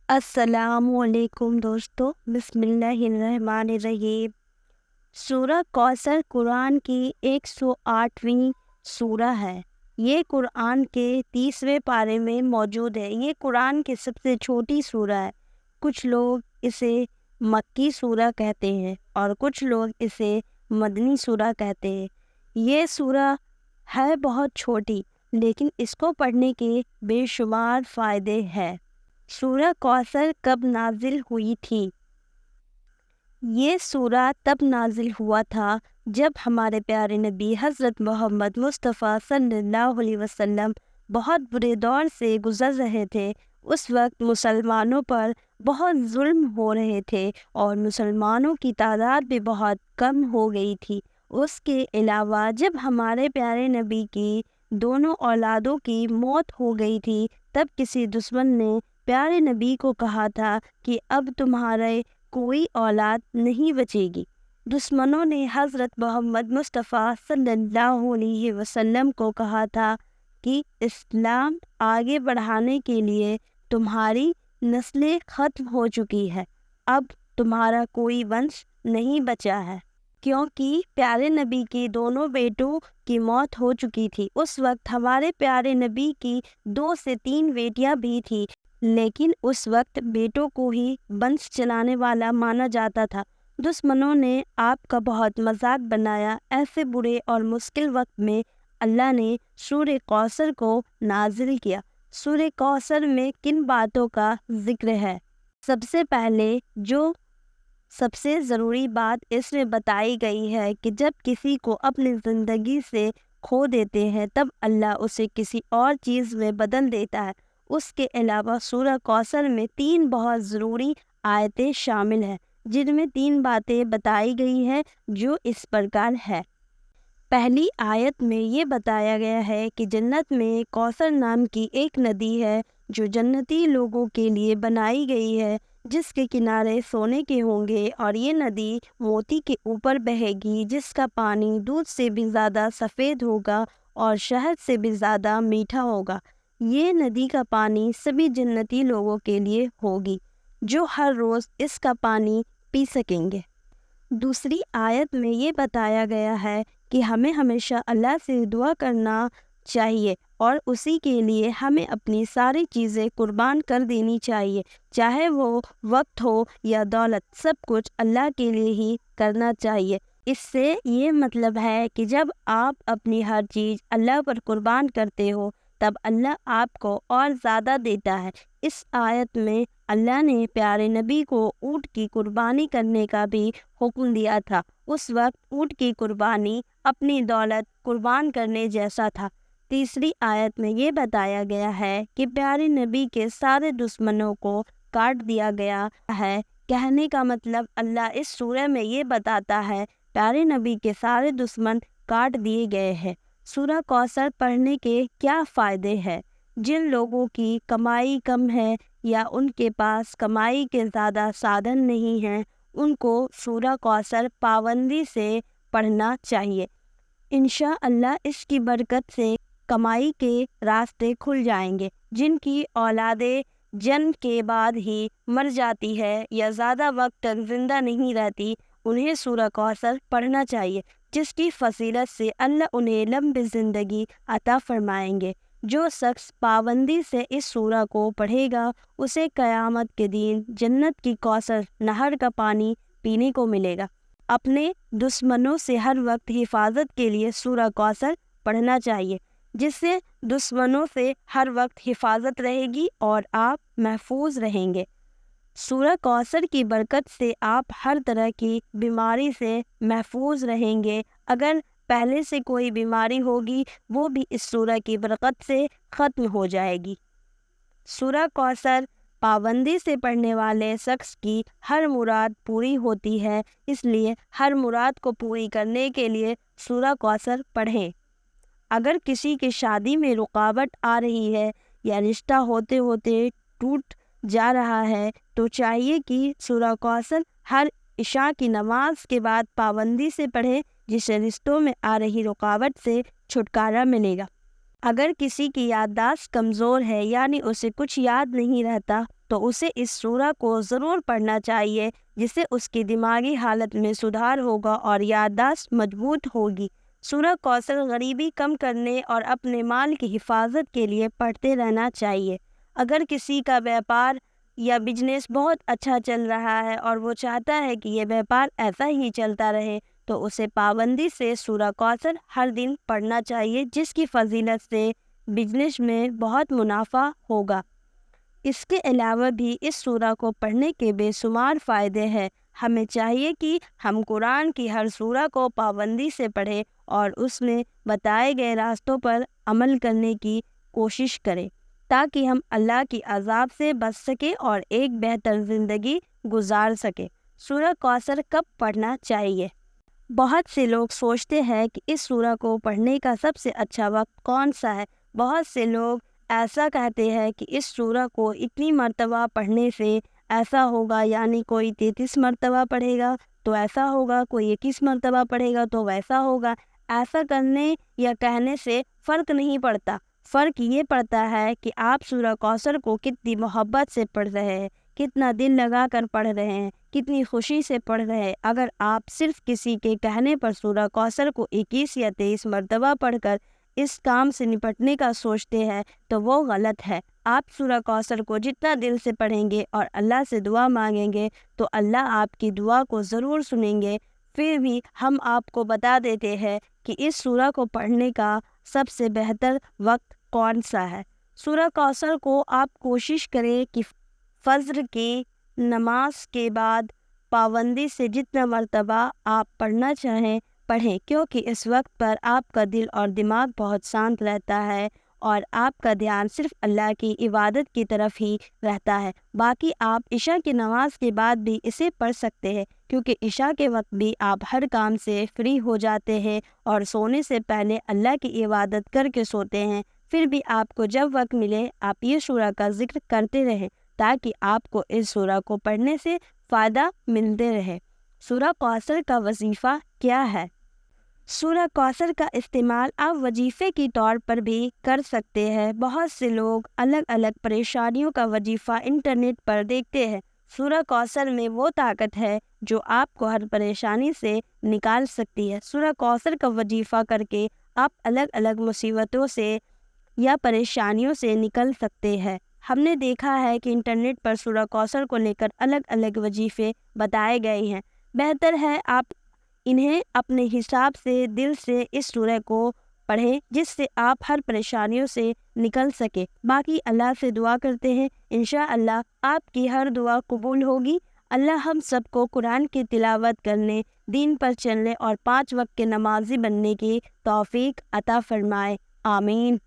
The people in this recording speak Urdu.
السلام علیکم دوستو، بسم اللہ الرحمن الرحیم۔ سورہ کوثر قرآن کی 108ویں سورہ ہے۔ یہ قرآن کے 30ویں پارے میں موجود ہے۔ یہ قرآن کی سب سے چھوٹی سورہ ہے۔ کچھ لوگ اسے مکی سورہ کہتے ہیں اور کچھ لوگ اسے مدنی سورہ کہتے ہیں۔ یہ سورہ ہے بہت چھوٹی، لیکن اس کو پڑھنے کے بے شمار فائدے ہیں۔ سورہ کوثر کب نازل ہوئی تھی؟ یہ سورہ تب نازل ہوا تھا جب ہمارے پیارے نبی حضرت محمد مصطفیٰ صلی اللہ علیہ وسلم بہت برے دور سے گزر رہے تھے۔ اس وقت مسلمانوں پر بہت ظلم ہو رہے تھے اور مسلمانوں کی تعداد بھی بہت کم ہو گئی تھی۔ اس کے علاوہ جب ہمارے پیارے نبی کی دونوں اولادوں کی موت ہو گئی تھی، تب کسی دشمن نے پیارے نبی کو کہا تھا کہ اب تمہارے کوئی اولاد نہیں بچے گی۔ دشمنوں نے حضرت محمد مصطفیٰ صلی اللہ علیہ وسلم کو کہا تھا کہ اسلام آگے بڑھانے کے لیے تمہاری نسلیں ختم ہو چکی ہے، اب تمہارا کوئی ونش نہیں بچا ہے، کیونکہ پیارے نبی کے دونوں بیٹوں کی موت ہو چکی تھی۔ اس وقت ہمارے پیارے نبی کی 2 سے 3 بیٹیاں بھی تھیں، لیکن اس وقت بیٹوں کو ہی ونش چلانے والا مانا جاتا تھا۔ دشمنوں نے آپ کا بہت مذاق بنایا۔ ایسے برے اور مشکل وقت میں اللہ نے سورہ کوثر کو نازل کیا۔ سورہ کوثر میں کن باتوں کا ذکر ہے؟ سب سے پہلے جو سب سے ضروری بات اس میں بتائی گئی ہے کہ جب کسی کو اپنی زندگی سے کھو دیتے ہیں تب اللہ اسے کسی اور چیز میں بدل دیتا ہے۔ اس کے علاوہ سورہ کوثر میں 3 بہت ضروری آیتیں شامل ہیں، جن میں 3 باتیں بتائی گئی ہیں جو اس پرکار ہے۔ پہلی آیت میں یہ بتایا گیا ہے کہ جنت میں کوثر نام کی ایک ندی ہے جو جنتی لوگوں کے لیے بنائی گئی ہے، جس کے کنارے سونے کے ہوں گے، اور یہ ندی موتی کے اوپر بہے گی، جس کا پانی دودھ سے بھی زیادہ سفید ہوگا اور شہد سے بھی زیادہ میٹھا ہوگا۔ یہ ندی کا پانی سبھی جنتی لوگوں کے لیے ہوگی جو ہر روز اس کا پانی پی سکیں گے۔ دوسری آیت میں یہ بتایا گیا ہے کہ ہمیں ہمیشہ اللہ سے دعا کرنا چاہیے اور اسی کے لیے ہمیں اپنی ساری چیزیں قربان کر دینی چاہیے، چاہے وہ وقت ہو یا دولت، سب کچھ اللہ کے لیے ہی کرنا چاہیے۔ اس سے یہ مطلب ہے کہ جب آپ اپنی ہر چیز اللہ پر قربان کرتے ہو تب اللہ آپ کو اور زیادہ دیتا ہے۔ اس آیت میں اللہ نے پیارے نبی کو اونٹ کی قربانی کرنے کا بھی حکم دیا تھا۔ اس وقت اونٹ کی قربانی اپنی دولت قربان کرنے جیسا تھا۔ تیسری آیت میں یہ بتایا گیا ہے کہ پیارے نبی کے سارے دشمنوں کو کاٹ دیا گیا ہے۔ کہنے کا مطلب اللہ اس سورہ میں یہ بتاتا ہے پیارے نبی کے سارے دشمن کاٹ دیے گئے ہیں۔ سورہ کوثر پڑھنے کے کیا فائدے ہیں؟ جن لوگوں کی کمائی کم ہے یا ان کے پاس کمائی کے زیادہ سادھن نہیں ہیں، ان کو سورہ کوثر پابندی سے پڑھنا چاہیے۔ انشاءاللہ اس کی برکت سے کمائی کے راستے کھل جائیں گے۔ جن کی اولادیں جنم کے بعد ہی مر جاتی ہے یا زیادہ وقت تک زندہ نہیں رہتی، انہیں سورہ کوثر پڑھنا چاہیے، جس کی فضیلت سے اللہ انہیں لمبی زندگی عطا فرمائیں گے۔ جو شخص پابندی سے اس سورہ کو پڑھے گا اسے قیامت کے دن جنت کی کوثر نہر کا پانی پینے کو ملے گا۔ اپنے دشمنوں سے ہر وقت حفاظت کے لیے سورہ کوثر پڑھنا چاہیے، جس سے دشمنوں سے ہر وقت حفاظت رہے گی اور آپ محفوظ رہیں گے۔ سورہ کوثر کی برکت سے آپ ہر طرح کی بیماری سے محفوظ رہیں گے۔ اگر پہلے سے کوئی بیماری ہوگی وہ بھی اس سورہ کی برکت سے ختم ہو جائے گی۔ سورہ کوثر پابندی سے پڑھنے والے شخص کی ہر مراد پوری ہوتی ہے، اس لیے ہر مراد کو پوری کرنے کے لیے سورہ کوثر پڑھیں۔ اگر کسی کی شادی میں رکاوٹ آ رہی ہے یا رشتہ ہوتے ہوتے ٹوٹ جا رہا ہے تو چاہیے کہ سورہ کوثر ہر عشاء کی نماز کے بعد پابندی سے پڑھے، جس سے رشتوں میں آ رہی رکاوٹ سے چھٹکارا ملے گا۔ اگر کسی کی یادداشت کمزور ہے یعنی اسے کچھ یاد نہیں رہتا تو اسے اس سورہ کو ضرور پڑھنا چاہیے، جس سے اس کی دماغی حالت میں سدھار ہوگا اور یادداشت مضبوط ہوگی۔ سورہ کوثر غریبی کم کرنے اور اپنے مال کی حفاظت کے لیے پڑھتے رہنا چاہیے۔ اگر کسی کا بیوپار یا بزنس بہت اچھا چل رہا ہے اور وہ چاہتا ہے کہ یہ بیوپار ایسا ہی چلتا رہے، تو اسے پابندی سے سورہ کوثر ہر دن پڑھنا چاہیے، جس کی فضیلت سے بزنس میں بہت منافع ہوگا۔ اس کے علاوہ بھی اس سورہ کو پڑھنے کے بے شمار فائدے ہیں۔ ہمیں چاہیے کہ ہم قرآن کی ہر سورہ کو پابندی سے پڑھیں اور اس میں بتائے گئے راستوں پر عمل کرنے کی کوشش کریں، تاکہ ہم اللہ کی عذاب سے بچ سکیں اور ایک بہتر زندگی گزار سکیں۔ سورہ کوثر کب پڑھنا چاہیے؟ بہت سے لوگ سوچتے ہیں کہ اس سورہ کو پڑھنے کا سب سے اچھا وقت کون سا ہے۔ بہت سے لوگ ایسا کہتے ہیں کہ اس سورہ کو اتنی مرتبہ پڑھنے سے ایسا ہوگا، یعنی کوئی 33 مرتبہ پڑھے گا تو ایسا ہوگا، کوئی 21 مرتبہ پڑھے گا تو ویسا ہوگا۔ ایسا کرنے یا کہنے سے فرق نہیں پڑتا۔ فرق یہ پڑتا ہے کہ آپ سورہ کوثر کو کتنی محبت سے پڑھ رہے ہیں، کتنا دل لگا کر پڑھ رہے ہیں، کتنی خوشی سے پڑھ رہے ہیں۔ اگر آپ صرف کسی کے کہنے پر سورہ کوثر کو 21 یا 23 مرتبہ پڑھ کر اس کام سے نپٹنے کا سوچتے ہیں تو وہ غلط ہے۔ آپ سورہ کوثر کو جتنا دل سے پڑھیں گے اور اللہ سے دعا مانگیں گے تو اللہ آپ کی دعا کو ضرور سنیں گے۔ پھر بھی ہم آپ کو بتا دیتے ہیں کہ اس سورہ کو پڑھنے کا سب سے بہتر وقت کون سا ہے۔ سورہ کوثر کو آپ کوشش کریں کہ فجر کی نماز کے بعد پابندی سے جتنا مرتبہ آپ پڑھنا چاہیں پڑھیں، کیونکہ اس وقت پر آپ کا دل اور دماغ بہت شانت رہتا ہے اور آپ کا دھیان صرف اللہ کی عبادت کی طرف ہی رہتا ہے۔ باقی آپ عشاء کی نماز کے بعد بھی اسے پڑھ سکتے ہیں، کیونکہ عشاء کے وقت بھی آپ ہر کام سے فری ہو جاتے ہیں اور سونے سے پہلے اللہ کی عبادت کر کے سوتے ہیں۔ پھر بھی آپ کو جب وقت ملے آپ یہ سورہ کا ذکر کرتے رہیں، تاکہ آپ کو اس سورہ کو پڑھنے سے فائدہ ملتے رہے۔ سورہ کوثر کا وظیفہ کیا ہے؟ سورہ کوثر کا استعمال آپ وظیفے کے طور پر بھی کر سکتے ہیں۔ بہت سے لوگ الگ الگ پریشانیوں کا وظیفہ انٹرنیٹ پر دیکھتے ہیں۔ سورہ کوثر میں وہ طاقت ہے جو آپ کو ہر پریشانی سے نکال سکتی ہے۔ سورہ کوثر کا وظیفہ کر کے آپ الگ الگ مصیبتوں سے یا پریشانیوں سے نکل سکتے ہیں۔ ہم نے دیکھا ہے کہ انٹرنیٹ پر سورہ کوثر کو لے کر الگ الگ وظیفے بتائے گئے ہیں۔ بہتر ہے آپ انہیں اپنے حساب سے دل سے اس سورہ کو پڑھیں، جس سے آپ ہر پریشانیوں سے نکل سکیں۔ باقی اللہ سے دعا کرتے ہیں، انشاءاللہ آپ کی ہر دعا قبول ہوگی۔ اللہ ہم سب کو قرآن کی تلاوت کرنے، دین پر چلنے اور 5 وقت کے نمازی بننے کی توفیق عطا فرمائے، آمین۔